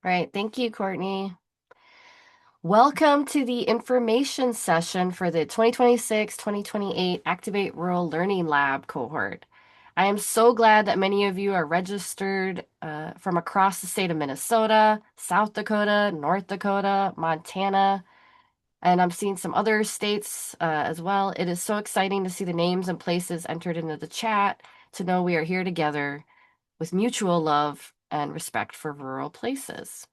Right. Thank you, Courtney. Welcome to the information session for the 2026-2028 Activate Rural Learning Lab cohort. I am so glad that many of you are registered from across the state of Minnesota, South Dakota, North Dakota, Montana, and I'm seeing some other states as well. It is so exciting to see the names and places entered into the chat to know we are here together with mutual love and respect for rural places.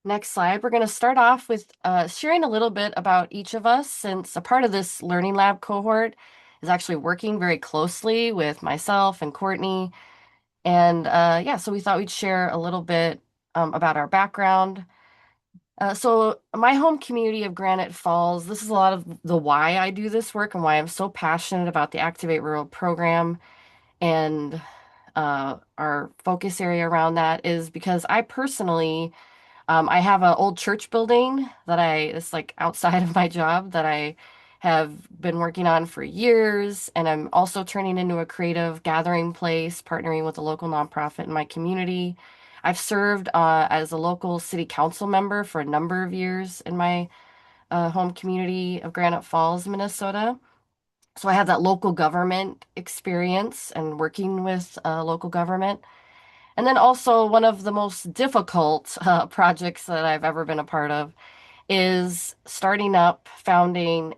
Next slide, we're going to start off with sharing a little bit about each of us, since a part of this Learning Lab cohort is actually working very closely with myself and Courtney. And yeah, so we thought we'd share a little bit about our background. So my home community of Granite Falls, this is a lot of the why I do this work and why I'm so passionate about the Activate Rural program. And our focus area around that is because I personally I have an old church building it's like outside of my job that I have been working on for years. And I'm also turning into a creative gathering place, partnering with a local nonprofit in my community. I've served as a local city council member for a number of years in my home community of Granite Falls, Minnesota. So I have that local government experience and working with local government. And then also one of the most difficult projects that I've ever been a part of is founding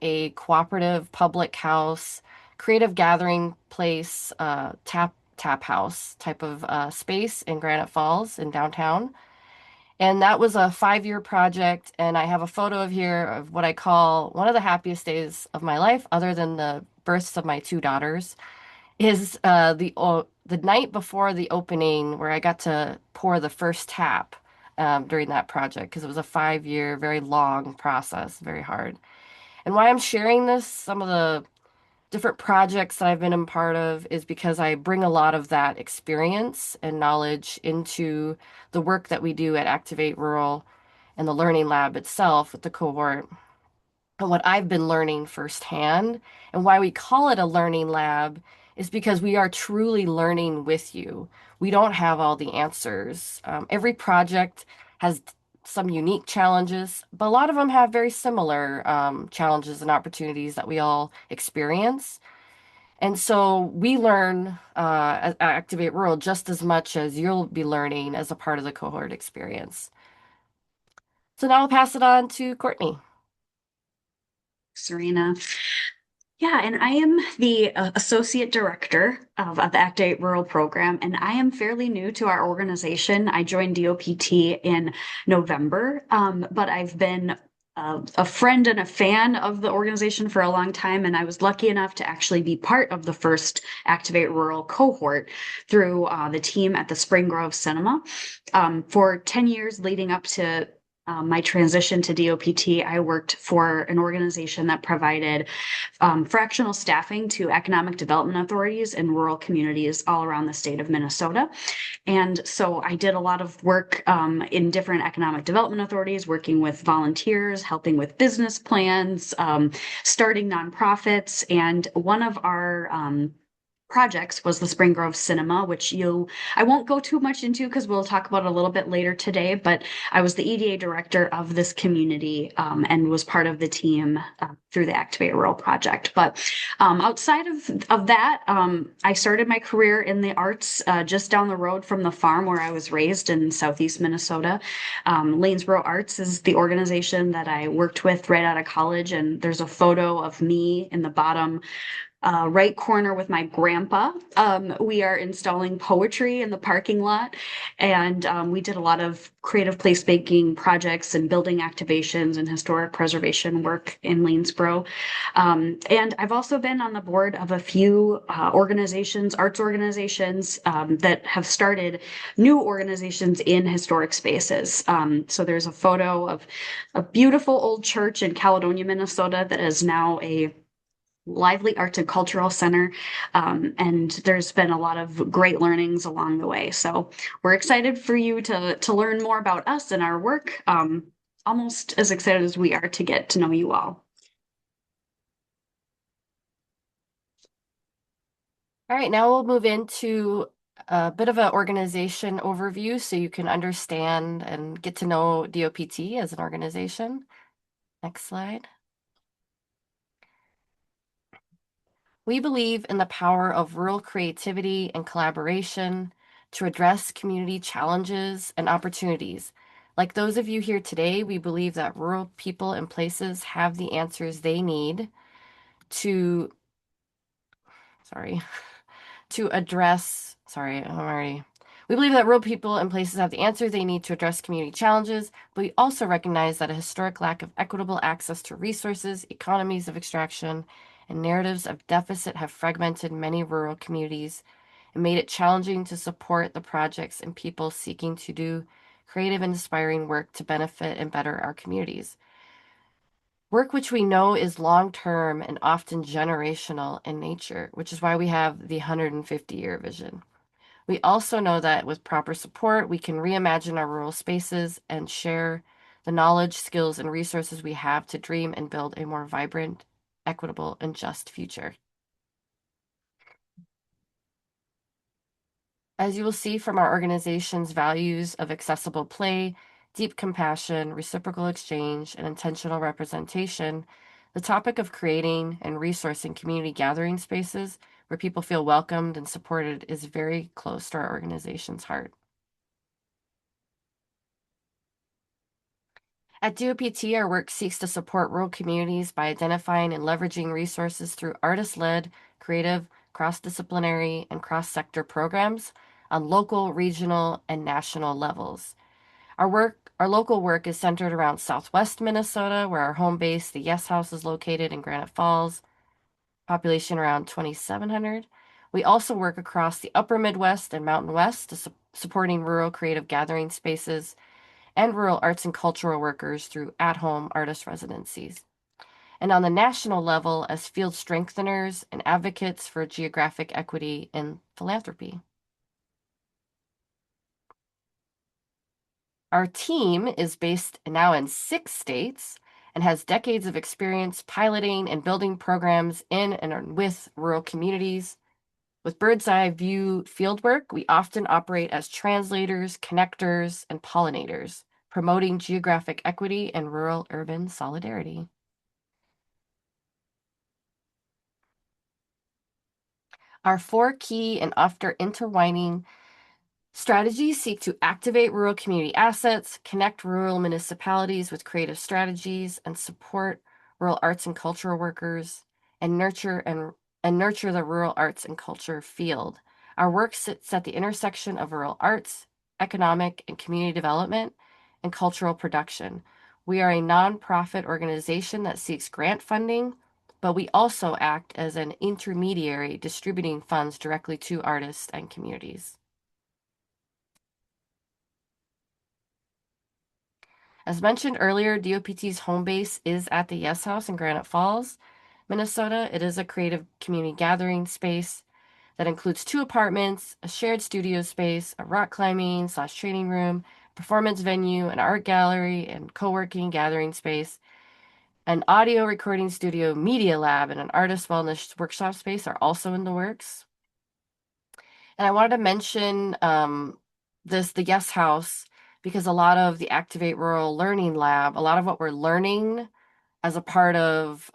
a cooperative public house, creative gathering place, tap house type of space in Granite Falls in downtown. And that was a 5-year project. And I have a photo of here of what I call one of the happiest days of my life, other than the births of my two daughters, is the night before the opening where I got to pour the first tap during that project because it was a 5-year, very long process, very hard. And why I'm sharing this, some of the different projects that I've been a part of, is because I bring a lot of that experience and knowledge into the work that we do at Activate Rural and the Learning Lab itself with the cohort, and what I've been learning firsthand. And why we call it a learning lab is because we are truly learning with you. We don't have all the answers. Every project has some unique challenges, but a lot of them have very similar challenges and opportunities that we all experience. And so we learn at Activate Rural just as much as you'll be learning as a part of the cohort experience. So now I'll pass it on to Courtney. Serena. Yeah, and I am the associate director of the Activate Rural program, and I am fairly new to our organization. I joined DOPT in November, but I've been a friend and a fan of the organization for a long time, and I was lucky enough to actually be part of the first Activate Rural cohort through the team at the Spring Grove Cinema. For 10 years leading up to my transition to DOPT, I worked for an organization that provided fractional staffing to economic development authorities in rural communities all around the state of Minnesota. And so I did a lot of work in different economic development authorities, working with volunteers, helping with business plans, starting nonprofits. And one of our projects was the Spring Grove Cinema, which I won't go too much into because we'll talk about it a little bit later today, but I was the EDA director of this community and was part of the team through the Activate Rural project. But outside of that, I started my career in the arts just down the road from the farm where I was raised in Southeast Minnesota. Lanesboro Arts is the organization that I worked with right out of college, and there's a photo of me in the bottom right corner with my grandpa. We are installing poetry in the parking lot, and we did a lot of creative placemaking projects and building activations and historic preservation work in Lanesboro. And I've also been on the board of a few organizations, arts organizations, that have started new organizations in historic spaces. So there's a photo of a beautiful old church in Caledonia, Minnesota, that is now a lively arts and cultural center. And there's been a lot of great learnings along the way. So we're excited for you to learn more about us and our work. Almost as excited as we are to get to know you all. All right, now we'll move into a bit of an organization overview so you can understand and get to know DOPT as an organization. Next slide. We believe in the power of rural creativity and collaboration to address community challenges and opportunities. Like those of you here today, we believe that rural people and places have the answers they need to, sorry, to address, sorry, I'm already. We believe that rural people and places have the answers they need to address community challenges, but we also recognize that a historic lack of equitable access to resources, economies of extraction, and narratives of deficit have fragmented many rural communities and made it challenging to support the projects and people seeking to do creative and inspiring work to benefit and better our communities. Work which we know is long-term and often generational in nature, which is why we have the 150-year vision. We also know that with proper support, we can reimagine our rural spaces and share the knowledge, skills, and resources we have to dream and build a more vibrant, equitable, and just future. As you will see from our organization's values of accessible play, deep compassion, reciprocal exchange, and intentional representation, the topic of creating and resourcing community gathering spaces where people feel welcomed and supported is very close to our organization's heart. At DOPT, our work seeks to support rural communities by identifying and leveraging resources through artist-led, creative, cross-disciplinary, and cross-sector programs on local, regional, and national levels. Our local work is centered around Southwest Minnesota, where our home base, the Yes House, is located in Granite Falls, population around 2,700. We also work across the Upper Midwest and Mountain West to supporting rural creative gathering spaces and rural arts and cultural workers through at-home artist residencies. And on the national level, as field strengtheners and advocates for geographic equity and philanthropy. Our team is based now in 6 states and has decades of experience piloting and building programs in and with rural communities. With bird's eye view fieldwork, we often operate as translators, connectors, and pollinators, promoting geographic equity and rural-urban solidarity. Our 4 key and often intertwining strategies seek to activate rural community assets, connect rural municipalities with creative strategies, and support rural arts and cultural workers, and nurture the rural arts and culture field. Our work sits at the intersection of rural arts, economic and community development, and cultural production. We are a nonprofit organization that seeks grant funding, but we also act as an intermediary distributing funds directly to artists and communities. As mentioned earlier, DOPT's home base is at the Yes House in Granite Falls, Minnesota. It is a creative community gathering space that includes 2 apartments, a shared studio space, a rock climbing slash training room, performance venue, an art gallery, and co-working gathering space. An audio recording studio, media lab, and an artist wellness workshop space are also in the works. And I wanted to mention the Yes House because a lot of the Activate Rural Learning Lab, a lot of what we're learning as a part of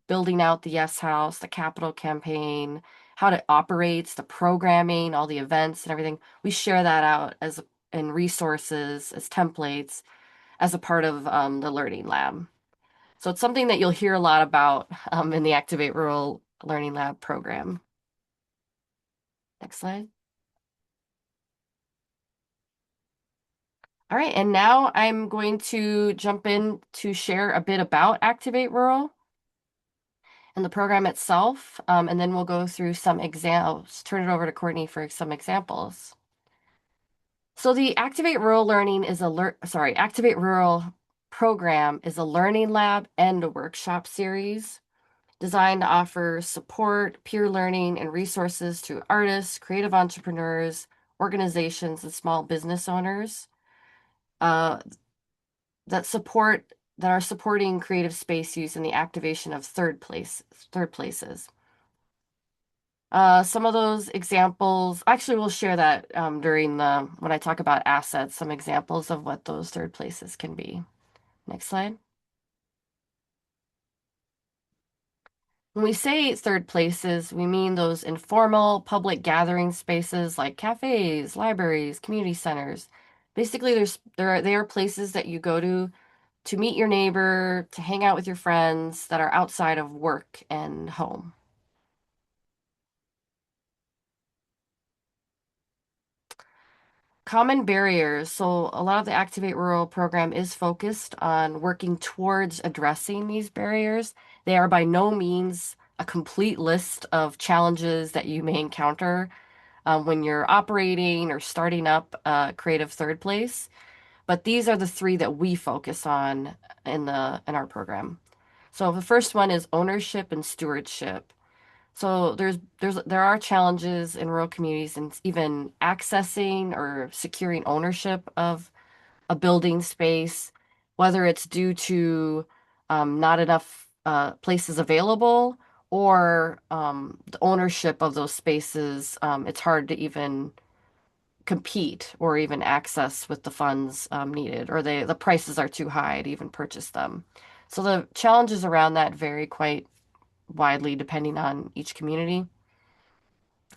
building out the Yes House, the capital campaign, how it operates, the programming, all the events and everything, we share that out as in resources, as templates, as a part of the Learning Lab. So it's something that you'll hear a lot about in the Activate Rural Learning Lab program. Next slide. All right, and now I'm going to jump in to share a bit about Activate Rural and the program itself, and then we'll go through some examples. Turn it over to Courtney for some examples. So the Activate Rural Activate Rural program is a learning lab and a workshop series designed to offer support, peer learning, and resources to artists, creative entrepreneurs, organizations, and small business owners. Uh, that are supporting creative space use and the activation of third places. Some of those examples, actually, we'll share that during when I talk about assets, some examples of what those third places can be. Next slide. When we say third places, we mean those informal public gathering spaces like cafes, libraries, community centers. Basically, they are places that you go to meet your neighbor, to hang out with your friends that are outside of work and home. Common barriers. So, a lot of the Activate Rural program is focused on working towards addressing these barriers. They are by no means a complete list of challenges that you may encounter when you're operating or starting up a creative third place. But these are the three that we focus on in our program. So the first one is ownership and stewardship. So there are challenges in rural communities and even accessing or securing ownership of a building space, whether it's due to not enough places available or the ownership of those spaces. It's hard to even compete or even access with the funds needed, or the prices are too high to even purchase them. So the challenges around that vary quite widely depending on each community.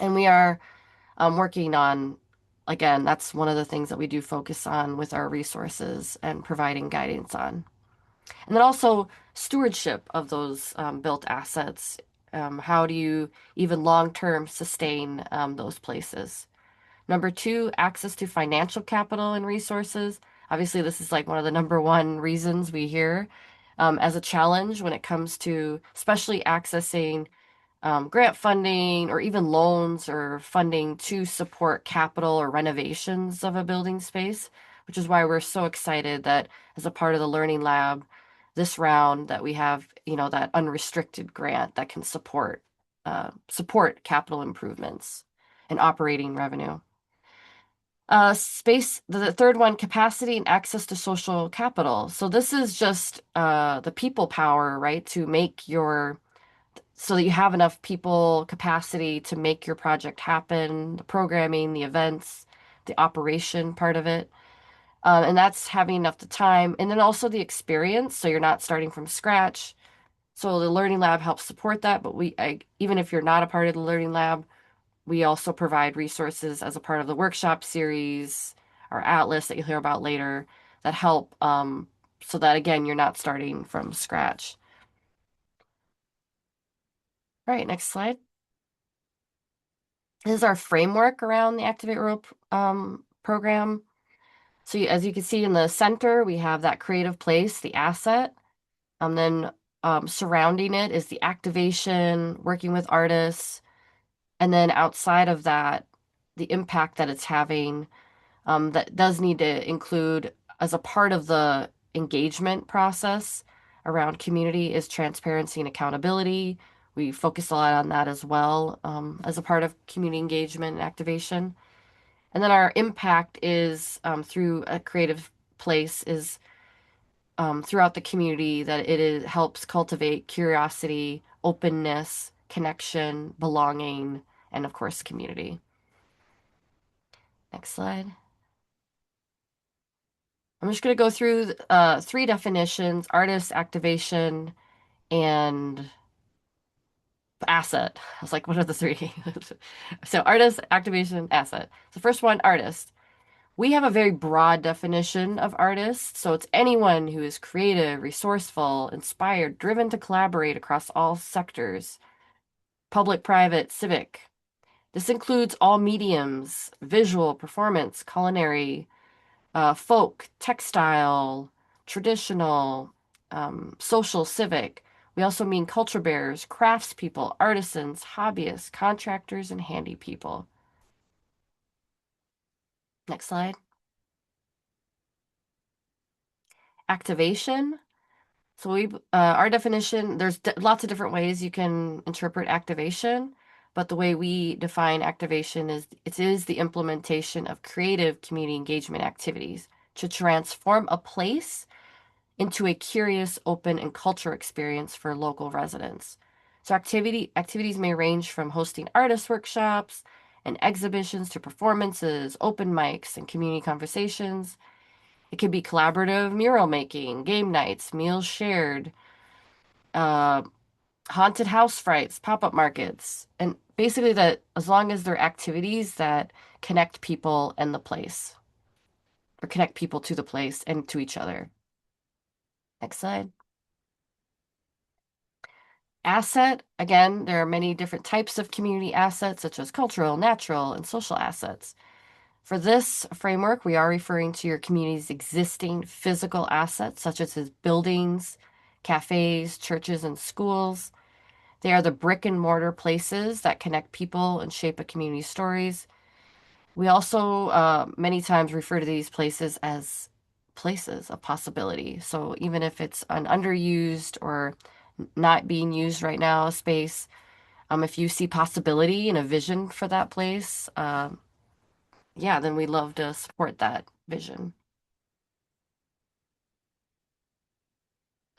And we are working on, again, that's one of the things that we do focus on with our resources and providing guidance on. And then also stewardship of those built assets. How do you even long-term sustain those places? Number two, access to financial capital and resources. Obviously, this is like one of the number one reasons we hear as a challenge when it comes to especially accessing grant funding or even loans or funding to support capital or renovations of a building space, which is why we're so excited that as a part of the Learning Lab, this round that we have, that unrestricted grant that can support capital improvements and operating revenue. The third one, capacity and access to social capital. So this is just the people power, right? So that you have enough people capacity to make your project happen, the programming, the events, the operation part of it. And that's having enough the time and then also the experience. So you're not starting from scratch. So the Learning Lab helps support that. But even if you're not a part of the Learning Lab, we also provide resources as a part of the workshop series, our atlas that you'll hear about later, that help so that, again, you're not starting from scratch. All right, next slide. This is our framework around the Activate Rural program. So as you can see in the center, we have that creative place, the asset. Then surrounding it is the activation, working with artists. And then outside of that, the impact that it's having that does need to include as a part of the engagement process around community is transparency and accountability. We focus a lot on that as well as a part of community engagement and activation. And then our impact is through a creative place is throughout the community that helps cultivate curiosity, openness, connection, belonging, and of course, community. Next slide. I'm just going to go through three definitions, artist, activation, and asset. I was like, what are the three? So artist, activation, asset. The first one, artist. We have a very broad definition of artist. So it's anyone who is creative, resourceful, inspired, driven to collaborate across all sectors, public, private, civic. This includes all mediums, visual, performance, culinary, folk, textile, traditional, social, civic. We also mean culture bearers, craftspeople, artisans, hobbyists, contractors, and handy people. Next slide. Activation. So our definition, there's lots of different ways you can interpret activation, but the way we define activation is it is the implementation of creative community engagement activities to transform a place into a curious, open, and cultural experience for local residents. So activities may range from hosting artist workshops and exhibitions to performances, open mics, and community conversations. It could be collaborative mural making, game nights, meals shared, uh, haunted house frights, pop-up markets, and basically that as long as they're activities that connect people and the place, or connect people to the place and to each other. Next slide. Asset, again, there are many different types of community assets, such as cultural, natural, and social assets. For this framework, we are referring to your community's existing physical assets, such as its buildings, cafes, churches, and schools. They are the brick and mortar places that connect people and shape a community's stories. We also many times refer to these places as places of possibility. So even if it's an underused or not being used right now space, if you see possibility and a vision for that place, yeah, then we'd love to support that vision.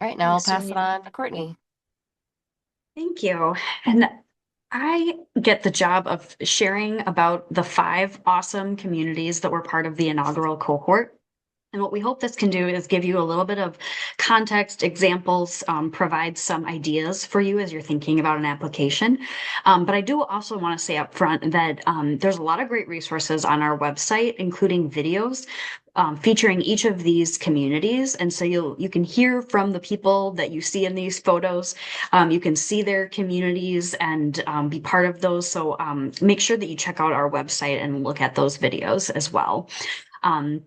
All right, now I'll Thanks, pass it Janine. on to Courtney. Thank you. And I get the job of sharing about the 5 awesome communities that were part of the inaugural cohort. And what we hope this can do is give you a little bit of context, examples, provide some ideas for you as you're thinking about an application. But I do also want to say up front that there's a lot of great resources on our website, including videos featuring each of these communities. And so you can hear from the people that you see in these photos. You can see their communities and be part of those. So make sure that you check out our website and look at those videos as well. Um,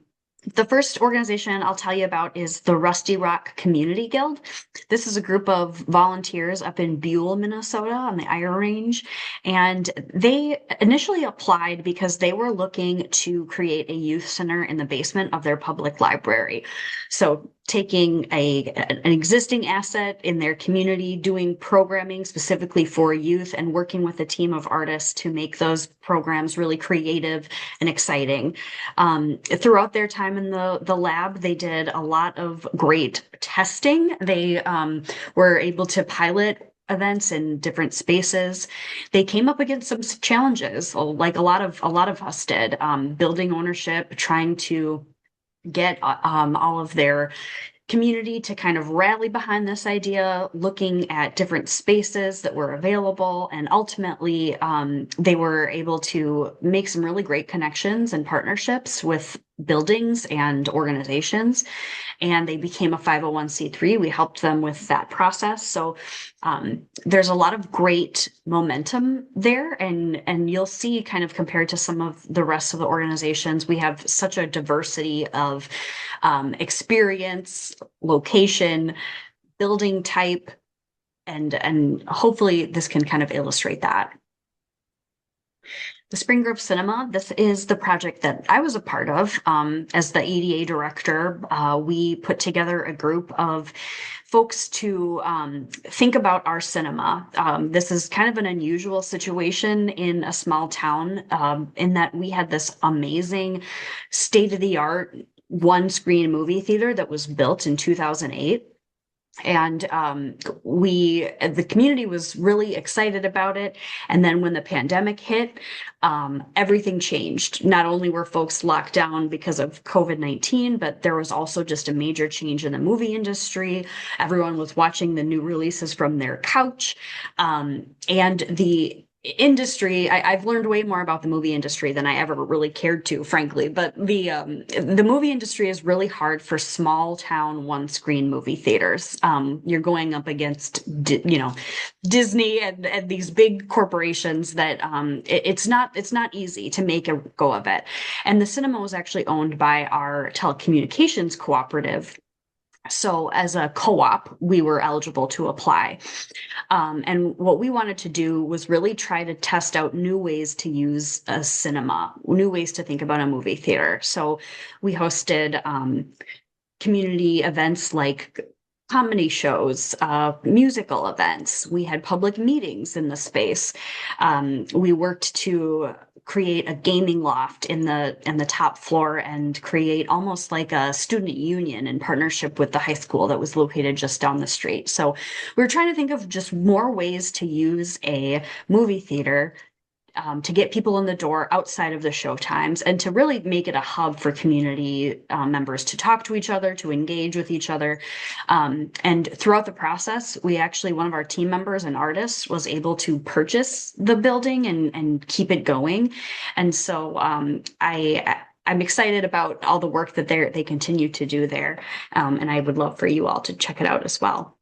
the first organization I'll tell you about is the Rusty Rock Community Guild. This is a group of volunteers up in Buell, Minnesota on the Iron Range. And they initially applied because they were looking to create a youth center in the basement of their public library. So taking an existing asset in their community, doing programming specifically for youth, and working with a team of artists to make those programs really creative and exciting. Throughout their time in the lab, they did a lot of great testing. They were able to pilot events in different spaces. They came up against some challenges, like a lot of us did, building ownership, trying to get all of their community to kind of rally behind this idea, looking at different spaces that were available. And ultimately, they were able to make some really great connections and partnerships with buildings and organizations. And they became a 501(c)(3). We helped them with that process. So there's a lot of great momentum there. And you'll see kind of compared to some of the rest of the organizations, we have such a diversity of experience, location, building type, and hopefully this can kind of illustrate that. The Spring Grove Cinema, this is the project that I was a part of as the EDA director. We put together a group of folks to think about our cinema. This is kind of an unusual situation in a small town in that we had this amazing state-of-the-art one-screen movie theater that was built in 2008. And the community was really excited about it. And then when the pandemic hit, everything changed. Not only were folks locked down because of COVID-19, but there was also just a major change in the movie industry. Everyone was watching the new releases from their couch. And the industry, I've learned way more about the movie industry than I ever really cared to, frankly. But the movie industry is really hard for small town one screen movie theaters. You're going up against Disney and these big corporations that it's not easy to make a go of it. And the cinema was actually owned by our telecommunications cooperative. So as a co-op, we were eligible to apply. And what we wanted to do was really try to test out new ways to use a cinema, new ways to think about a movie theater. So we hosted community events like comedy shows, musical events. We had public meetings in the space. We worked to create a gaming loft in the top floor and create almost like a student union in partnership with the high school that was located just down the street. So we were trying to think of just more ways to use a movie theater to get people in the door outside of the show times and to really make it a hub for community members to talk to each other, to engage with each other. And throughout the process, we actually, one of our team members, an artist, was able to purchase the building and keep it going. And so I'm excited about all the work that they continue to do there. And I would love for you all to check it out as well.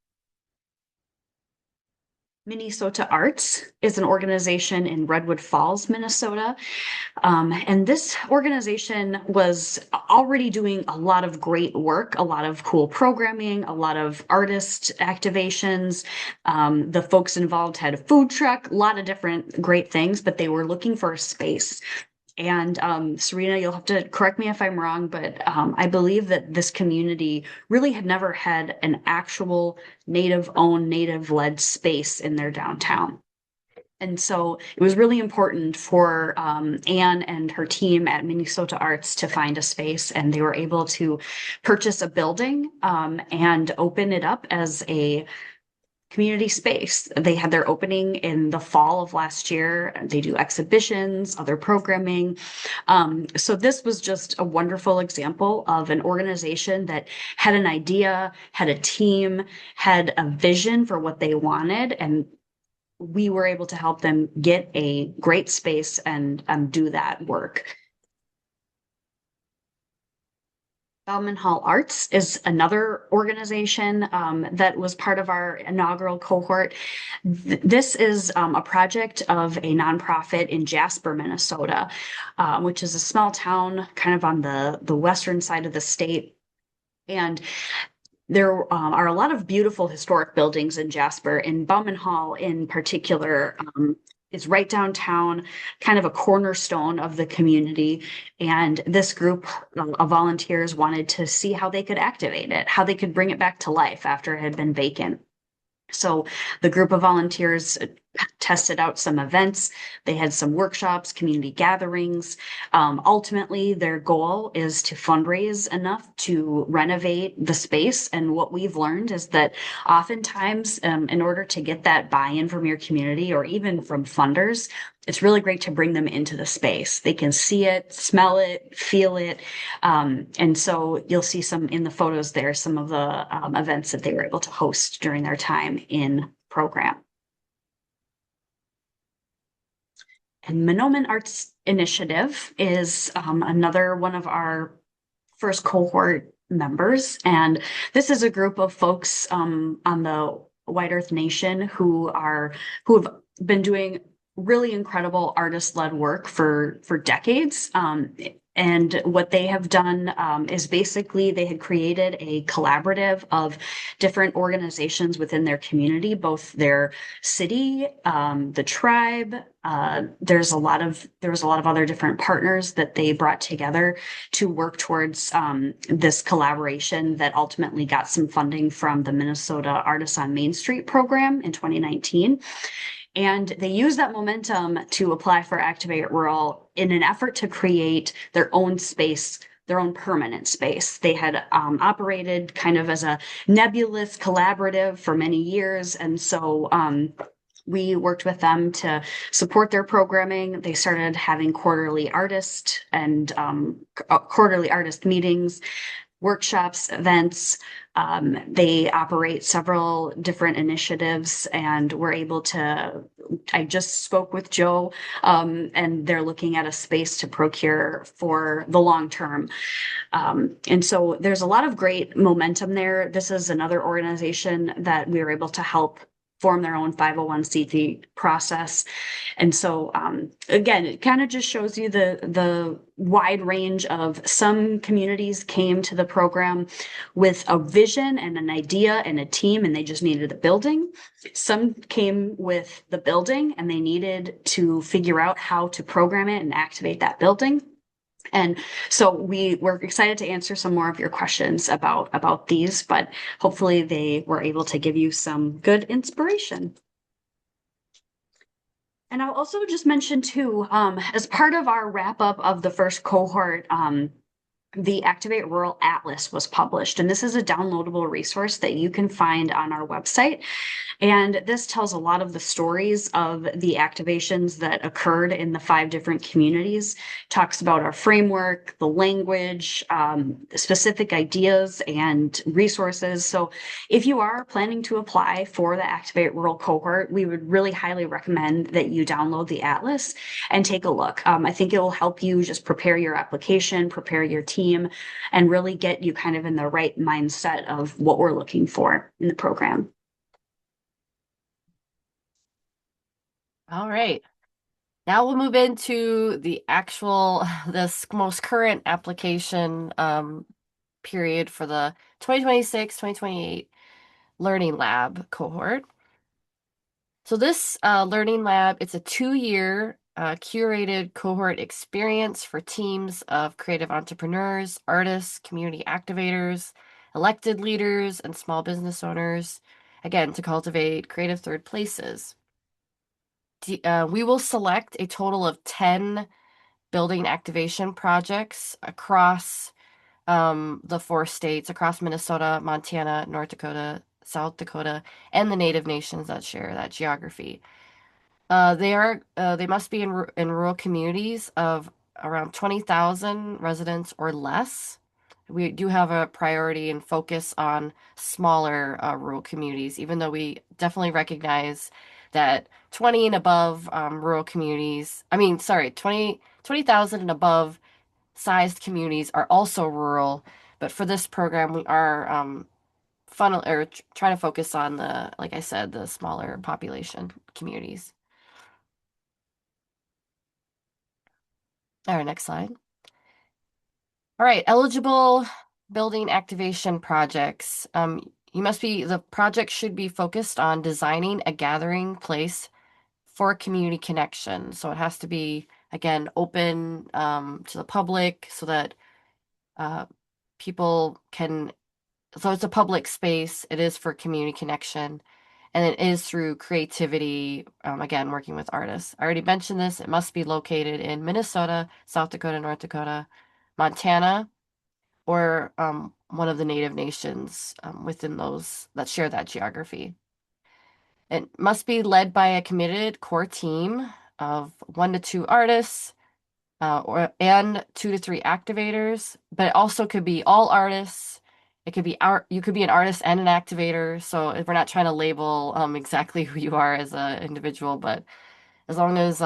Minnesota Arts is an organization in Redwood Falls, Minnesota. And this organization was already doing a lot of great work, a lot of cool programming, a lot of artist activations. The folks involved had a food truck, a lot of different great things, but they were looking for a space. And Serena, you'll have to correct me if I'm wrong, but I believe that this community really had never had an actual native-owned, native-led space in their downtown. And so it was really important for Anne and her team at Minnesota Arts to find a space, and they were able to purchase a building and open it up as a community space. They had their opening in the fall of last year. They do exhibitions, other programming. So this was just a wonderful example of an organization that had an idea, had a team, had a vision for what they wanted, and we were able to help them get a great space and do that work. Bauman Hall Arts is another organization that was part of our inaugural cohort. This is a project of a nonprofit in Jasper, Minnesota, which is a small town kind of on the western side of the state. And there are a lot of beautiful historic buildings in Jasper, and Bauman Hall in particular is right downtown, kind of a cornerstone of the community. And this group of volunteers wanted to see how they could activate it, how they could bring it back to life after it had been vacant. So the group of volunteers tested out some events. They had some workshops, community gatherings. Ultimately, their goal is to fundraise enough to renovate the space. And what we've learned is that oftentimes, in order to get that buy-in from your community or even from funders, it's really great to bring them into the space. They can see it, smell it, feel it. And so you'll see some in the photos there, some of the events that they were able to host during their time in program. And Monoman Arts Initiative is another one of our first cohort members. And this is a group of folks on the White Earth Nation who have been doing really incredible artist-led work for decades. And what they have done is basically they had created a collaborative of different organizations within their community, both their city, the tribe. There was a lot of other different partners that they brought together to work towards this collaboration that ultimately got some funding from the Minnesota Artists on Main Street program in 2019. And they use that momentum to apply for Activate Rural in an effort to create their own space, their own permanent space. They had operated kind of as a nebulous collaborative for many years. And so we worked with them to support their programming. They started having quarterly artist meetings, workshops, events. They operate several different initiatives, and we're able to. I just spoke with Joe, and they're looking at a space to procure for the long term. And so there's a lot of great momentum there. This is another organization that we were able to help form their own 501c3 process. And so, again, it kind of just shows you the wide range of some communities came to the program with a vision and an idea and a team, and they just needed a building. Some came with the building and they needed to figure out how to program it and activate that building. And so we were excited to answer some more of your questions about these, but hopefully they were able to give you some good inspiration. And I'll also just mention too, as part of our wrap up of the first cohort, the Activate Rural Atlas was published, and this is a downloadable resource that you can find on our website. And this tells a lot of the stories of the activations that occurred in the 5 different communities, talks about our framework, the language, specific ideas and resources. So if you are planning to apply for the Activate Rural cohort, we would really highly recommend that you download the Atlas and take a look. I think it will help you just prepare your application, prepare your team, and really get you kind of in the right mindset of what we're looking for in the program. All right. Now we'll move into the actual, this most current application period for the 2026-2028 Learning Lab cohort. So this Learning Lab, it's a 2-year curated cohort experience for teams of creative entrepreneurs, artists, community activators, elected leaders, and small business owners, again, to cultivate creative third places. We will select a total of 10 building activation projects across the 4 states, across Minnesota, Montana, North Dakota, South Dakota, and the Native nations that share that geography. They must be in rural communities of around 20,000 residents or less. We do have a priority and focus on smaller rural communities, even though we definitely recognize that 20 and above rural communities, I mean, sorry, 20,000 and above sized communities are also rural. But for this program, we are funnel or trying to focus on the, like I said, the smaller population communities. All right, next slide. All right, eligible building activation projects. The project should be focused on designing a gathering place for community connection. So it has to be, again, open to the public so that uh, people can, so it's a public space. It is for community connection. And it is through creativity, again, working with artists. I already mentioned this. It must be located in Minnesota, South Dakota, North Dakota, Montana, or one of the native nations within those that share that geography. It must be led by a committed core team of 1 to 2 artists and 2 to 3 activators, but it also could be all artists. It could be you could be an artist and an activator. So if we're not trying to label exactly who you are as an individual, but as long as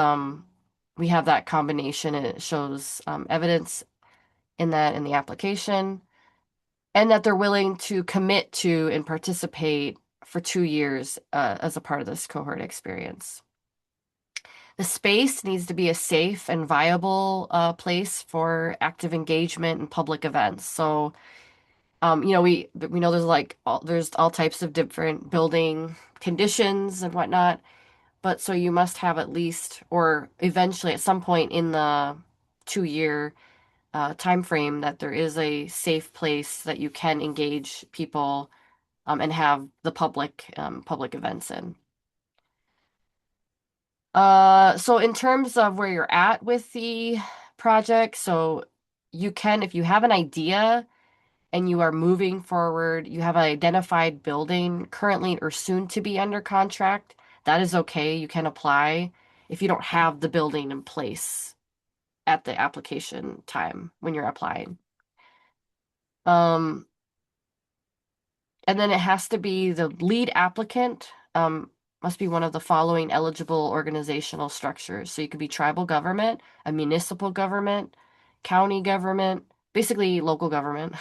we have that combination, it shows evidence in the application, and that they're willing to commit to and participate for 2 years as a part of this cohort experience. The space needs to be a safe and viable place for active engagement and public events. So, we know there's all types of different building conditions and whatnot, but so you must have at least, or eventually at some point in the 2-year time frame, that there is a safe place that you can engage people and have the public events in. So in terms of where you're at with the project, so you can, if you have an idea and you are moving forward, you have an identified building currently or soon to be under contract, that is okay. You can apply if you don't have the building in place at the application time when you're applying. Um, And then it has to be the lead applicant, must be one of the following eligible organizational structures. So you could be tribal government, a municipal government, county government, basically local government.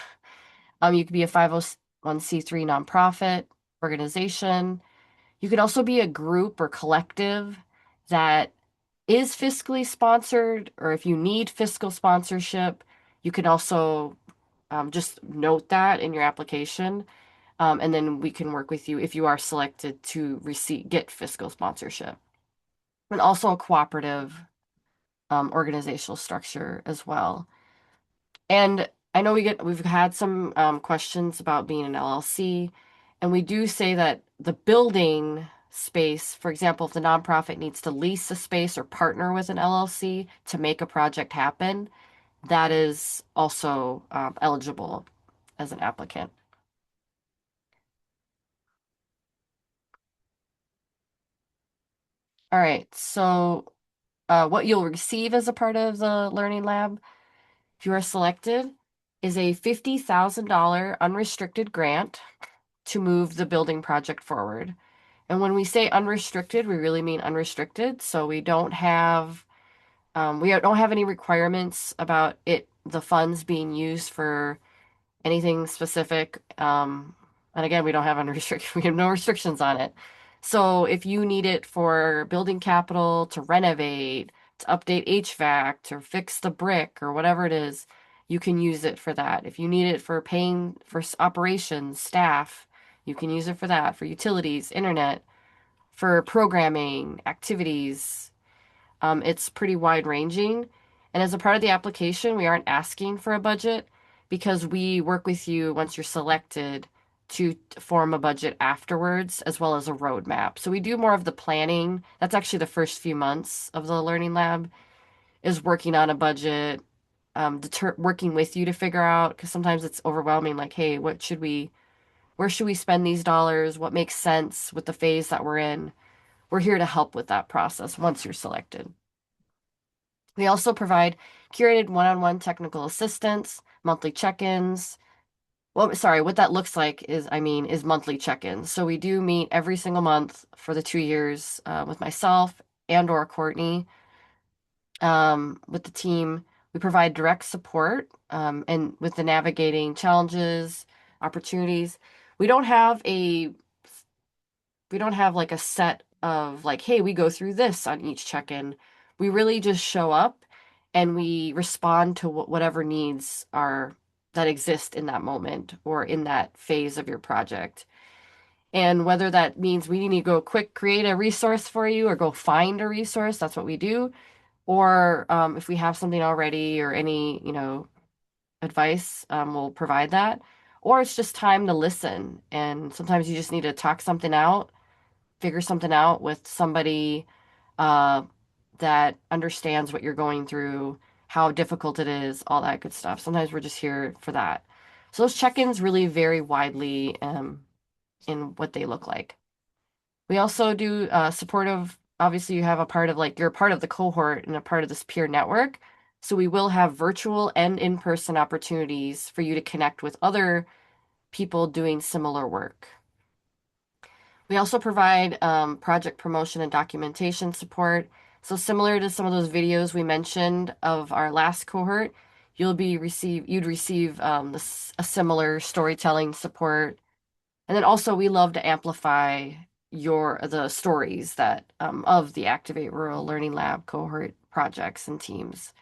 You could be a 501(c)(3) nonprofit organization. You could also be a group or collective that is fiscally sponsored, or if you need fiscal sponsorship, you can also just note that in your application. And then we can work with you if you are selected to get fiscal sponsorship. And also a cooperative organizational structure as well. And I know we've had some questions about being an LLC, and we do say that the building space. For example, if the nonprofit needs to lease a space or partner with an LLC to make a project happen, that is also eligible as an applicant. All right, so what you'll receive as a part of the Learning Lab, if you are selected, is a $50,000 unrestricted grant to move the building project forward. And when we say unrestricted, we really mean unrestricted. So we don't have any requirements about the funds being used for anything specific. And again, we don't have unrestricted, we have no restrictions on it. So if you need it for building capital, to renovate, to update HVAC, to fix the brick or whatever it is, you can use it for that. If you need it for paying for operations, staff, you can use it for that, for utilities, internet, for programming, activities. It's pretty wide ranging. And as a part of the application, we aren't asking for a budget because we work with you once you're selected to form a budget afterwards, as well as a roadmap. So we do more of the planning. That's actually the first few months of the Learning Lab is working on a budget, working with you to figure out, because sometimes it's overwhelming, like, hey, where should we spend these dollars? What makes sense with the phase that we're in? We're here to help with that process once you're selected. We also provide curated one-on-one technical assistance, monthly check-ins. Well, sorry, what that looks like is monthly check-ins. So we do meet every single month for the 2 years with myself and or Courtney with the team. We provide direct support and with the navigating challenges, opportunities. We don't have a we don't have like a set of like, hey, we go through this on each check-in. We really just show up and we respond to whatever needs are that exist in that moment or in that phase of your project. And whether that means we need to go quick create a resource for you or go find a resource, that's what we do. Or if we have something already or any, advice, we'll provide that. Or it's just time to listen. And sometimes you just need to talk something out, figure something out with somebody uh, that understands what you're going through, how difficult it is, all that good stuff. Sometimes we're just here for that. So those check-ins really vary widely in what they look like. We also do supportive, obviously you have a part of like you're a part of the cohort and a part of this peer network. So we will have virtual and in-person opportunities for you to connect with other people doing similar work. We also provide project promotion and documentation support. So similar to some of those videos we mentioned of our last cohort, you'd receive a similar storytelling support. And then also we love to amplify the stories that of the Activate Rural Learning Lab cohort projects and teams.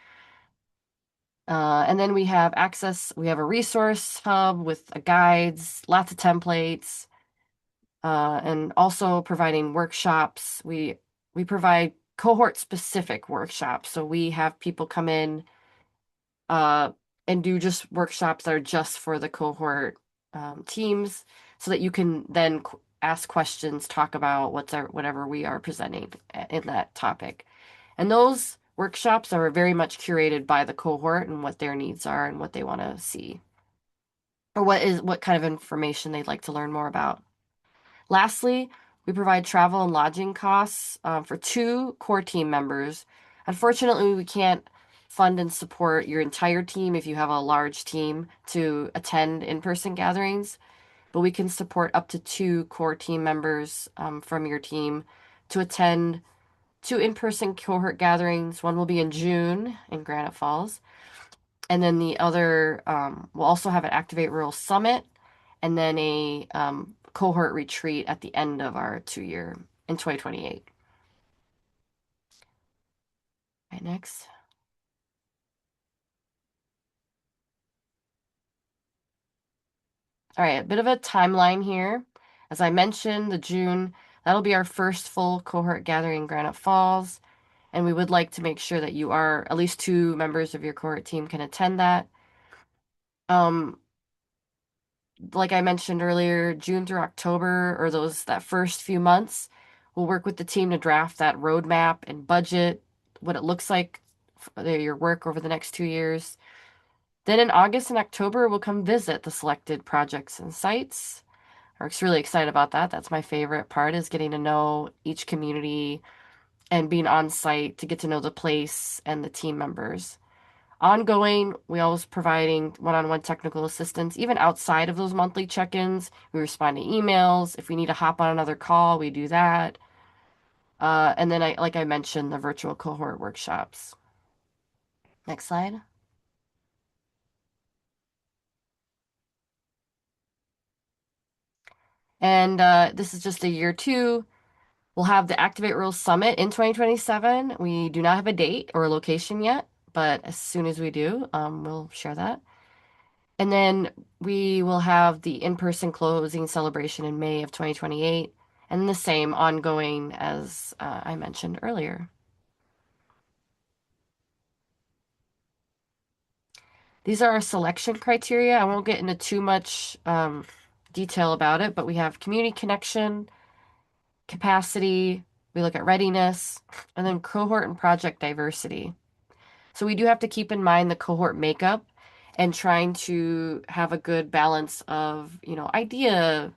And then we have a resource hub with guides, lots of templates, and also providing workshops. We provide cohort specific workshops. So we have people come in uh, and do just workshops that are just for the cohort teams, so that you can then ask questions, talk about whatever we are presenting in that topic. And those workshops are very much curated by the cohort and what their needs are and what they want to see, or what kind of information they'd like to learn more about. Lastly, we provide travel and lodging costs for two core team members. Unfortunately, we can't fund and support your entire team if you have a large team to attend in-person gatherings, but we can support up to two core team members from your team to attend two in-person cohort gatherings. One will be in June in Granite Falls, and then the other will also have an Activate Rural Summit and then a cohort retreat at the end of our 2 year in 2028. Right, next. All right, a bit of a timeline here. As I mentioned, that'll be our first full cohort gathering in Granite Falls, and we would like to make sure that at least two members of your cohort team can attend that. Um, like I mentioned earlier, June through October, or that first few months, We'll work with the team to draft that roadmap and budget, what it looks like for your work over the next 2 years. Then in August and October, we'll come visit the selected projects and sites. I'm really excited about that. That's my favorite part is getting to know each community and being on site to get to know the place and the team members. Ongoing, we always providing one-on-one technical assistance, even outside of those monthly check-ins. We respond to emails. If we need to hop on another call, we do that. And then like I mentioned, the virtual cohort workshops. Next slide. And this is just a year two. We'll have the Activate Rules Summit in 2027. We do not have a date or a location yet, but as soon as we do, we'll share that. And then we will have the in-person closing celebration in May of 2028, and the same ongoing as I mentioned earlier. These are our selection criteria. I won't get into too much detail about it, but we have community connection, capacity, we look at readiness, and then cohort and project diversity. So we do have to keep in mind the cohort makeup and trying to have a good balance of, idea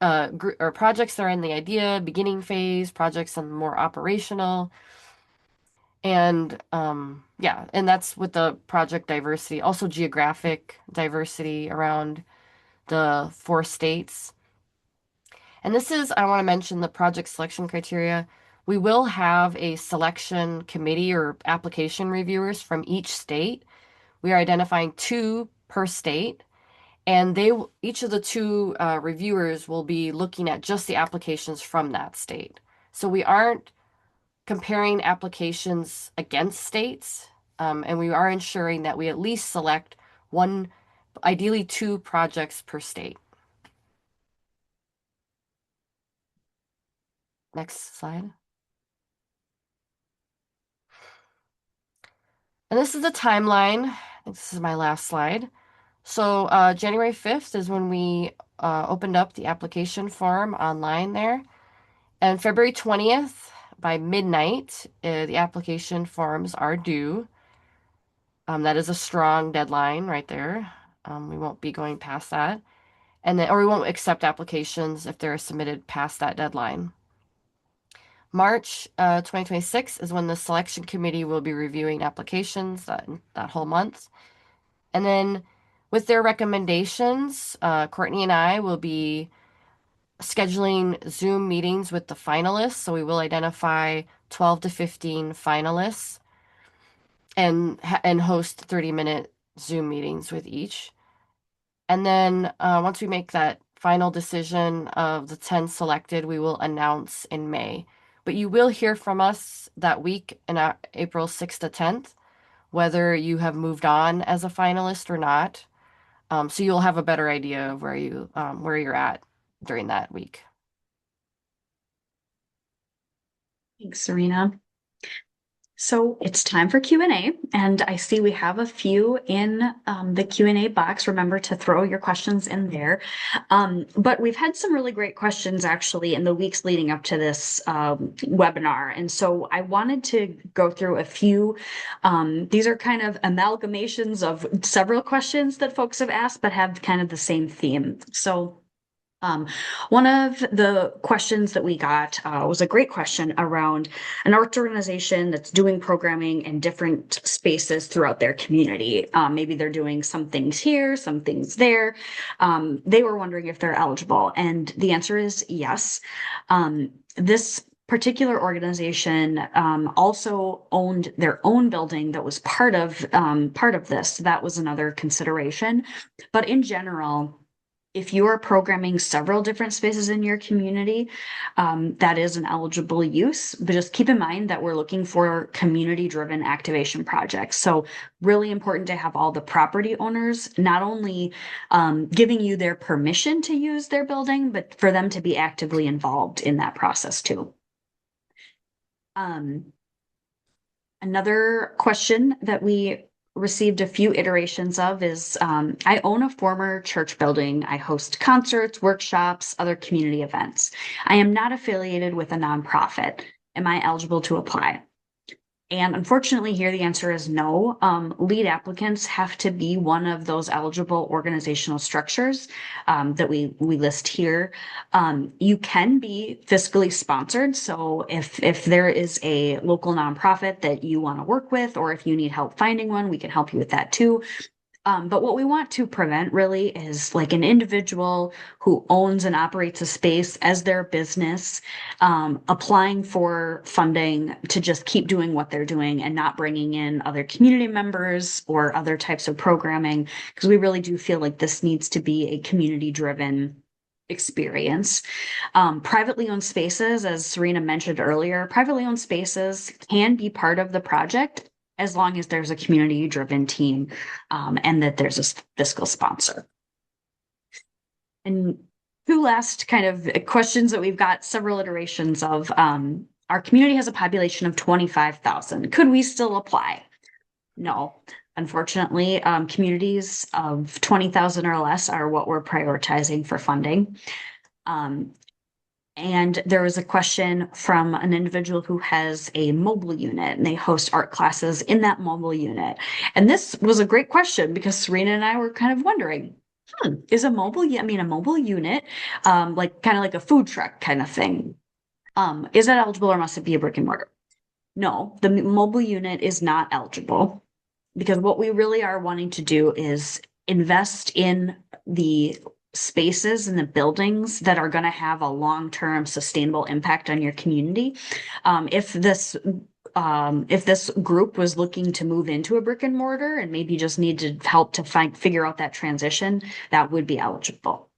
or projects that are in the idea beginning phase, projects in more operational, and yeah, and that's with the project diversity, also geographic diversity around the 4 states. And this is, I want to mention the project selection criteria. We will have a selection committee or application reviewers from each state. We are identifying two per state, and each of the two reviewers will be looking at just the applications from that state. So we aren't comparing applications against states, and we are ensuring that we at least select one, ideally two projects per state. Next slide. And this is the timeline. I think this is my last slide. So January 5th is when we opened up the application form online there. And February 20th by midnight, the application forms are due. That is a strong deadline right there. We won't be going past that. And then, or we won't accept applications if they're submitted past that deadline. March 2026 is when the selection committee will be reviewing applications that whole month. And then with their recommendations, Courtney and I will be scheduling Zoom meetings with the finalists. So we will identify 12 to 15 finalists and host 30-minute Zoom meetings with each. And then once we make that final decision of the 10 selected, we will announce in May. But you will hear from us that week in April 6th to 10th, whether you have moved on as a finalist or not. So you'll have a better idea of where you're at during that week. Thanks, Serena. So it's time for Q&A, and I see we have a few in the Q&A box. Remember to throw your questions in there. But we've had some really great questions actually in the weeks leading up to this webinar. And so I wanted to go through a few. These are kind of amalgamations of several questions that folks have asked, but have kind of the same theme. So one of the questions that we got was a great question around an arts organization that's doing programming in different spaces throughout their community. Maybe they're doing some things here, some things there. They were wondering if they're eligible, and the answer is yes. This particular organization also owned their own building that was part of this. That was another consideration, but in general, if you are programming several different spaces in your community, that is an eligible use. But just keep in mind that we're looking for community-driven activation projects. So really important to have all the property owners not only giving you their permission to use their building, but for them to be actively involved in that process too. Another question that we received a few iterations of is I own a former church building. I host concerts, workshops, other community events. I am not affiliated with a nonprofit. Am I eligible to apply? And unfortunately, here the answer is no. Lead applicants have to be one of those eligible organizational structures that we list here. You can be fiscally sponsored. So if there is a local nonprofit that you want to work with, or if you need help finding one, we can help you with that too. But what we want to prevent really is like an individual who owns and operates a space as their business, applying for funding to just keep doing what they're doing and not bringing in other community members or other types of programming, because we really do feel like this needs to be a community driven experience. Privately owned spaces, as Serena mentioned earlier, privately owned spaces can be part of the project as long as there's a community driven team and that there's a fiscal sponsor. And two last kind of questions that we've got several iterations of. Our community has a population of 25,000. Could we still apply? No. Unfortunately, communities of 20,000 or less are what we're prioritizing for funding. Um, and there was a question from an individual who has a mobile unit and they host art classes in that mobile unit. And this was a great question because Serena and I were kind of wondering, is a mobile, I mean, a mobile unit, like kind of like a food truck kind of thing, is that eligible or must it be a brick and mortar? No, the mobile unit is not eligible because what we really are wanting to do is invest in the spaces and the buildings that are going to have a long-term sustainable impact on your community. If this group was looking to move into a brick and mortar and maybe just needed help to figure out that transition, that would be eligible.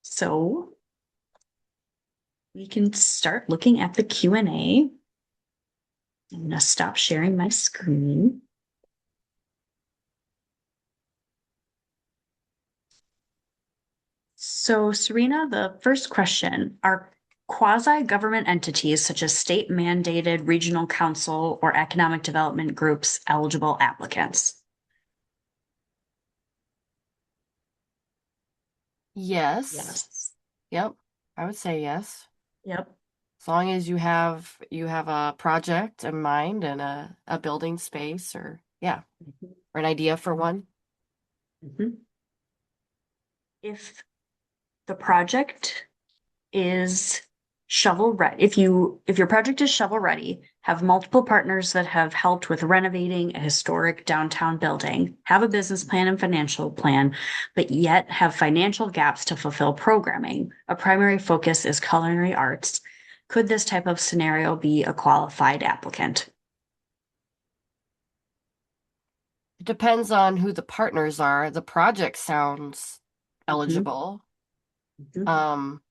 So we can start looking at the Q&A. I'm going to stop sharing my screen. So, Serena, the first question, are quasi-government entities such as state-mandated regional council or economic development groups eligible applicants? Yes. Yes. Yep. I would say yes. Yep. As long as you have a project in mind and a building space or yeah, Mhm. or an idea for one. Mhm. If the project is shovel ready, if your project is shovel ready, have multiple partners that have helped with renovating a historic downtown building, have a business plan and financial plan, but yet have financial gaps to fulfill programming, a primary focus is culinary arts, could this type of scenario be a qualified applicant? It depends on who the partners are. The project sounds Mhm, eligible. mhm, Um,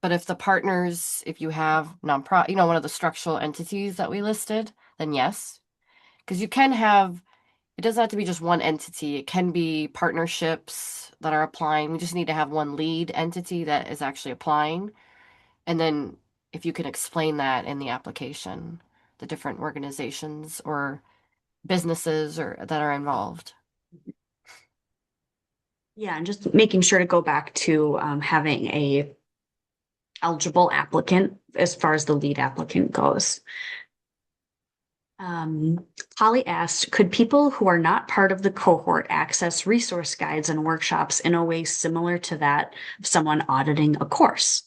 but if the partners, if you have nonprofit, one of the structural entities that we listed, then yes. Because you can have, it doesn't have to be just one entity. It can be partnerships that are applying. We just need to have one lead entity that is actually applying. And then if you can explain that in the application, the different organizations or businesses or that are involved. Yeah, and just making sure to go back to having a eligible applicant as far as the lead applicant goes. Holly asked, could people who are not part of the cohort access resource guides and workshops in a way similar to that of someone auditing a course?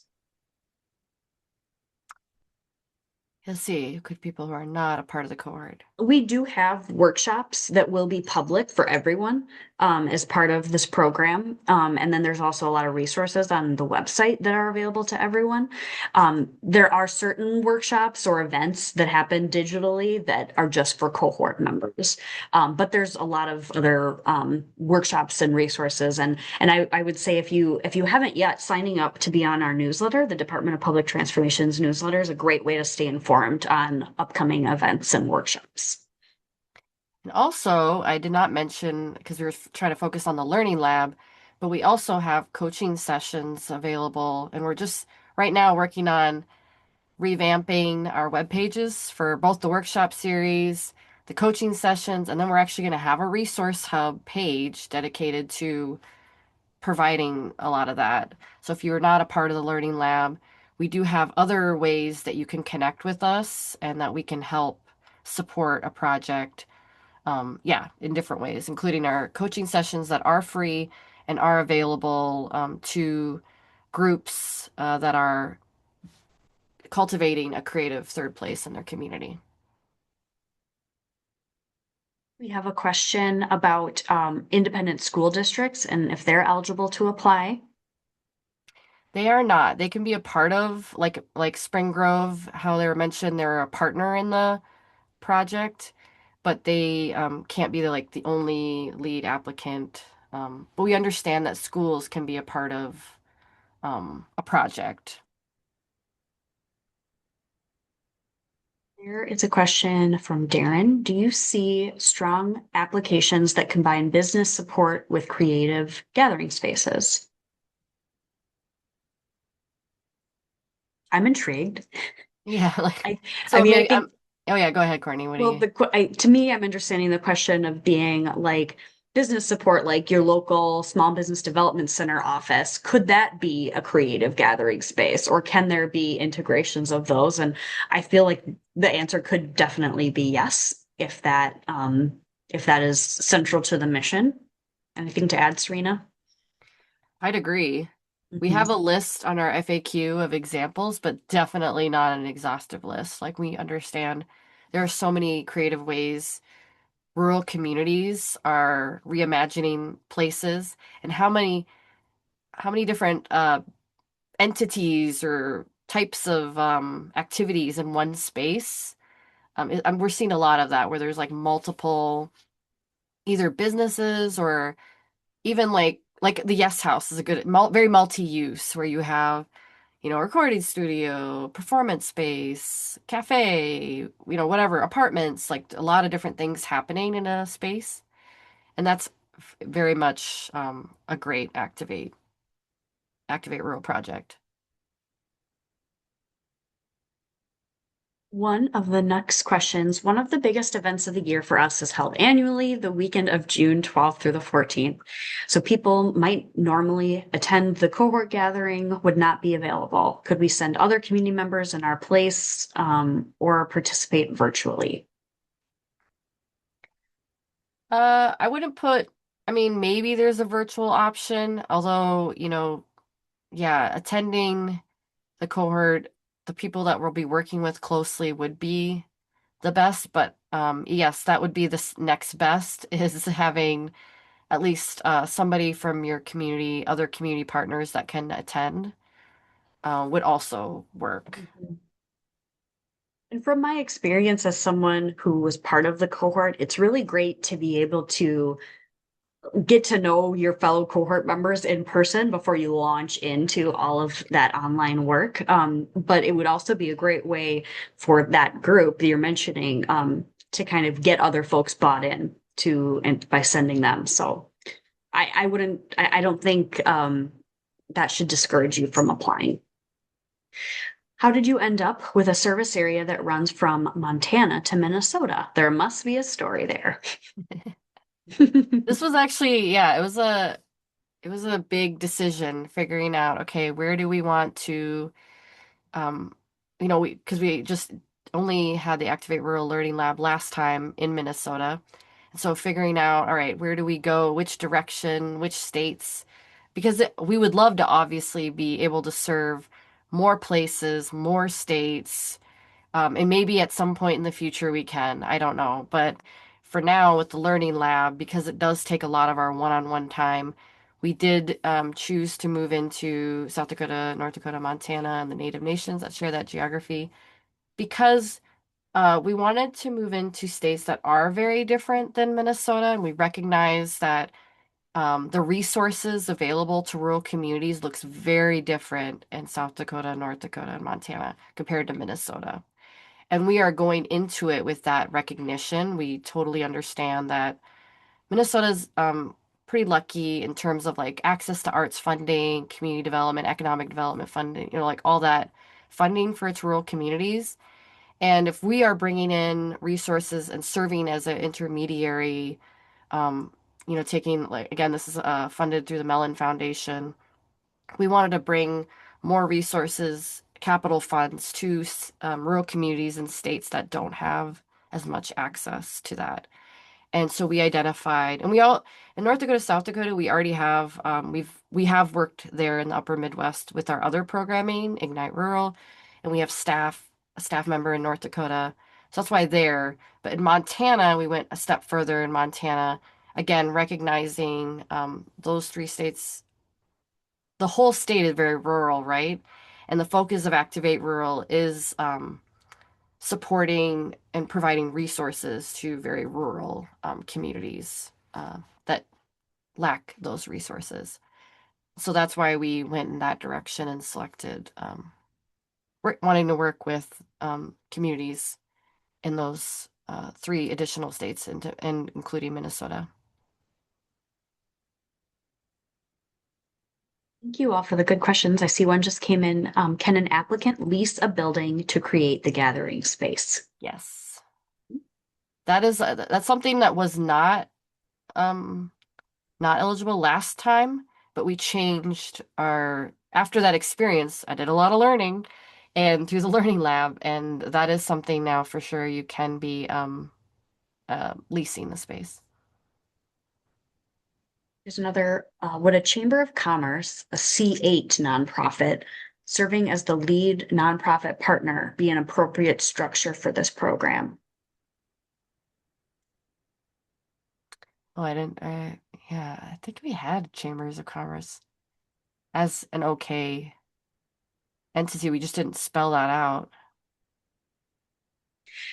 You'll see, could people who are not a part of the cohort. We do have workshops that will be public for everyone as part of this program. And then there's also a lot of resources on the website that are available to everyone. There are certain workshops or events that happen digitally that are just for cohort members. But there's a lot of other workshops and resources. And I would say if you haven't yet signing up to be on our newsletter, the Department of Public Transformation's newsletter is a great way to stay informed on upcoming events and workshops. And also, I did not mention, because we were trying to focus on the learning lab, but we also have coaching sessions available. And we're just right now working on revamping our web pages for both the workshop series, the coaching sessions, and then we're actually going to have a resource hub page dedicated to providing a lot of that. So if you're not a part of the Learning Lab, we do have other ways that you can connect with us and that we can help support a project. Yeah, in different ways, including our coaching sessions that are free and are available to groups that are cultivating a creative third place in their community. We have a question about independent school districts and if they're eligible to apply. They are not. They can be a part of like Spring Grove, how they were mentioned, they're a partner in the project, but they can't be the only lead applicant. But we understand that schools can be a part of a project. Here is a question from Darren. Do you see strong applications that combine business support with creative gathering spaces? I'm intrigued. Yeah, I, I so mean, I maybe think, oh yeah, go ahead, Courtney. What do well, you? to me, I'm understanding the question of being like business support, like your local small business development center office. Could that be a creative gathering space, or can there be integrations of those? And I feel like the answer could definitely be yes, if that is central to the mission. Anything to add, Serena? I'd agree. We Mhm. have a list on our FAQ of examples, but definitely not an exhaustive list. Like we understand there are so many creative ways rural communities are reimagining places and how many different entities or types of activities in one space. We're seeing a lot of that where there's like multiple either businesses or even like the Yes House is a good very multi-use where you have a recording studio, performance space, cafe, whatever, apartments, like a lot of different things happening in a space. And that's very much a great activate rural project. One of the next questions, one of the biggest events of the year for us is held annually, the weekend of June 12th through the 14th. So people might normally attend the cohort gathering, would not be available. Could we send other community members in our place, or participate virtually? I wouldn't put, I mean, maybe there's a virtual option, although, yeah, attending the cohort, the people that we'll be working with closely would be the best, but yes, that would be the next best is having at least somebody from your community, other community partners that can attend would also work. Mhm. And from my experience as someone who was part of the cohort, it's really great to be able to get to know your fellow cohort members in person before you launch into all of that online work. But it would also be a great way for that group that you're mentioning, to kind of get other folks bought in to and by sending them. So I wouldn't, I don't think that should discourage you from applying. How did you end up with a service area that runs from Montana to Minnesota? There must be a story there. This was actually, yeah, it was a big decision figuring out, okay, where do we want to um because we just only had the Activate Rural Learning Lab last time in Minnesota. And so figuring out, all right, where do we go, which direction, which states, because we would love to obviously be able to serve more places, more states, and maybe at some point in the future we can. I don't know. But for now, with the Learning Lab, because it does take a lot of our one-on-one time, we did choose to move into South Dakota, North Dakota, Montana, and the Native nations that share that geography because we wanted to move into states that are very different than Minnesota, and we recognize that the resources available to rural communities looks very different in South Dakota, North Dakota, and Montana compared to Minnesota. And we are going into it with that recognition. We totally understand that Minnesota's pretty lucky in terms of like access to arts funding, community development, economic development funding, like all that funding for its rural communities. And if we are bringing in resources and serving as an intermediary, um, taking like again, this is funded through the Mellon Foundation. We wanted to bring more resources, capital funds to rural communities and states that don't have as much access to that. And so we identified, and we all in North Dakota, South Dakota, we already have we have worked there in the Upper Midwest with our other programming, Ignite Rural, and we have a staff member in North Dakota. So that's why there. But in Montana, we went a step further in Montana, again, recognizing those three states, the whole state is very rural, right? And the focus of Activate Rural is supporting and providing resources to very rural communities that lack those resources. So that's why we went in that direction and selected wanting to work with communities in those three additional states, and including Minnesota. Thank you all for the good questions. I see one just came in. Can an applicant lease a building to create the gathering space? Yes, that's something that was um, not eligible last time, but we changed our, after that experience, I did a lot of learning and through the learning lab, and that is something now for sure you can be leasing the space. There's another, would a Chamber of Commerce, a C8 nonprofit, serving as the lead nonprofit partner be an appropriate structure for this program? Oh, yeah, I think we had chambers of commerce as an okay entity. We just didn't spell that out.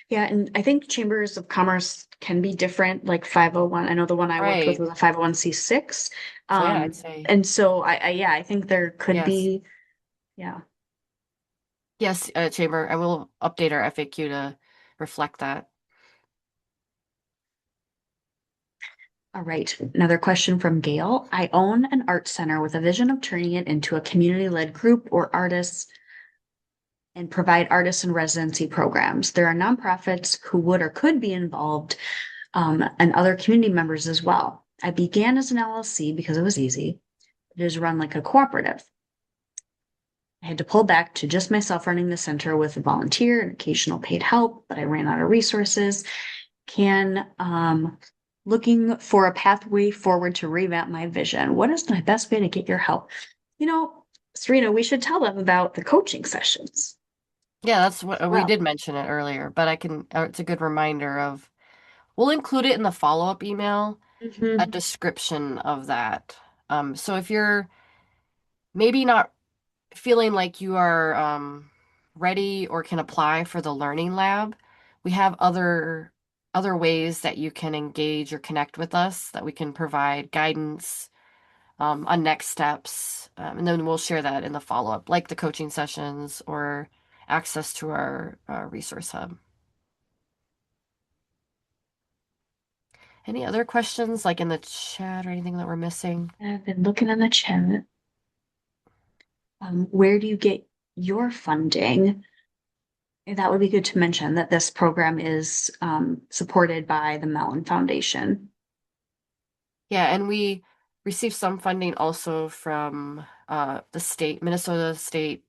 Yeah, and I think chambers of commerce can be different, like 501. I know the one I worked with Right. was a 501c6. So yeah, I'd say And so yeah, I think there could yes. be, yeah. Yes, chamber. I will update our FAQ to reflect that. All right. Another question from Gail. I own an art center with a vision of turning it into a community-led group or artists and provide artists and residency programs. There are nonprofits who would or could be involved, and other community members as well. I began as an LLC because it was easy. It is run like a cooperative. I had to pull back to just myself running the center with a volunteer and occasional paid help, but I ran out of resources. Can looking for a pathway forward to revamp my vision. What is my best way to get your help? You know, Serena, we should tell them about the coaching sessions Yeah, that's what we well. did mention it earlier, but it's a good reminder of, we'll include it in the follow-up email, a Mhm. description of that. So if you're maybe not feeling like you are ready or can apply for the learning lab, we have other ways that you can engage or connect with us, that we can provide guidance on next steps. And then we'll share that in the follow-up, like the coaching sessions or access to our resource hub. Any other questions, like in the chat or anything that we're missing? I've been looking on the chat. Where do you get your funding? That would be good to mention that this program is supported by the Mellon Foundation. Yeah, and we received some funding also from the state, Minnesota State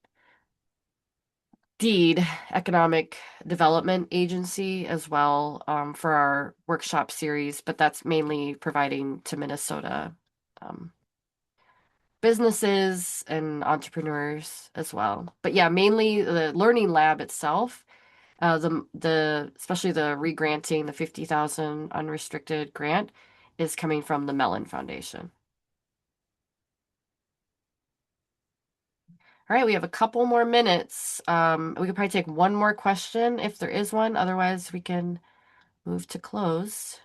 DEED, Economic Development Agency, as well, for our workshop series, but that's mainly providing to Minnesota um, businesses and entrepreneurs as well. But yeah, mainly the learning lab itself, the especially the regranting, the 50,000 unrestricted grant is coming from the Mellon Foundation. All right, we have a couple more minutes. We could probably take one more question if there is one. Otherwise, we can move to close.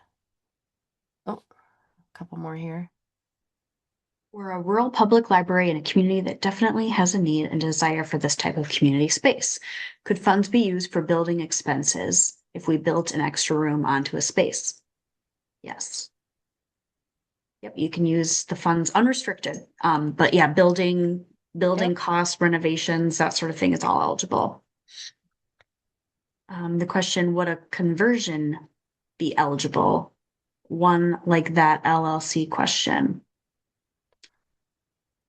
Oh, a couple more here. We're a rural public library in a community that definitely has a need and desire for this type of community space. Could funds be used for building expenses if we built an extra room onto a space? Yes. Yep, you can use the funds unrestricted. But yeah, building Yep. costs, renovations, that sort of thing is all eligible. The question, would a conversion be eligible? One like that LLC question.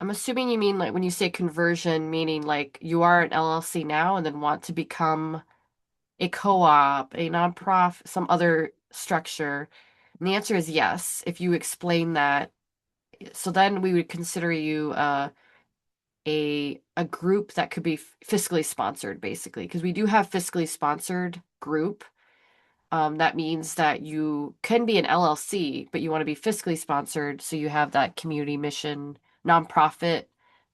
I'm assuming you mean like when you say conversion, meaning like you are an LLC now and then want to become a co-op, a nonprofit, some other structure. And the answer is yes, if you explain that. So then we would consider you a group that could be fiscally sponsored, basically, because we do have fiscally sponsored group. That means that you can be an LLC, but you want to be fiscally sponsored, so you have that community mission, nonprofit,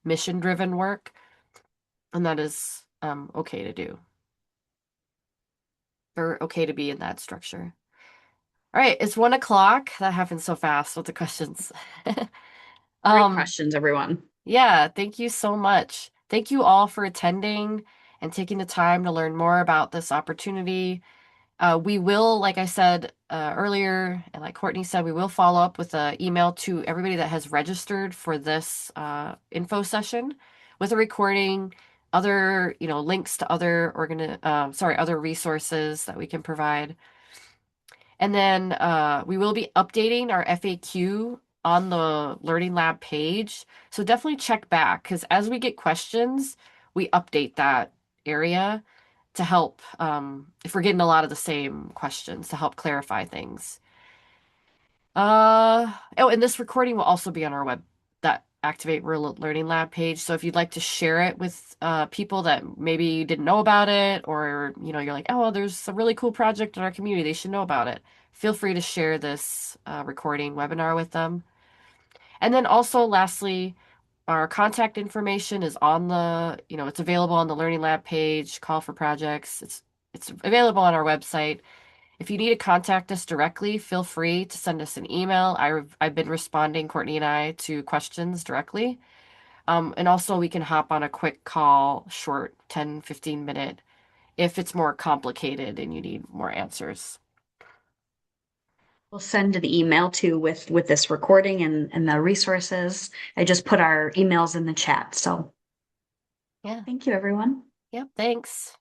mission-driven work, and that is okay to do, or okay to be in that structure. All right, it's 1 o'clock. That happened so fast with the questions. Great Um, questions, everyone. yeah, thank you so much. Thank you all for attending and taking the time to learn more about this opportunity. We will, like I said earlier, and like Courtney said, we will follow up with an email to everybody that has registered for this info session with a recording, other, links to other resources that we can provide. And then we will be updating our FAQ on the Learning Lab page. So definitely check back because as we get questions, we update that area to help if we're getting a lot of the same questions to help clarify things. Oh, and this recording will also be on our that Activate Real Learning Lab page. So if you'd like to share it with people that maybe didn't know about it, or you're like, oh, there's a really cool project in our community, they should know about it. Feel free to share this recording webinar with them. And then also, lastly, our contact information is on it's available on the Learning Lab page, call for projects. It's available on our website. If you need to contact us directly, feel free to send us an email. I've been responding, Courtney and I, to questions directly. And also we can hop on a quick call, short 10, 15 minute, if it's more complicated and you need more answers. We'll send an email too with this recording and the resources. I just put our emails in the chat. So Yeah. thank you, everyone. Yep. Thanks.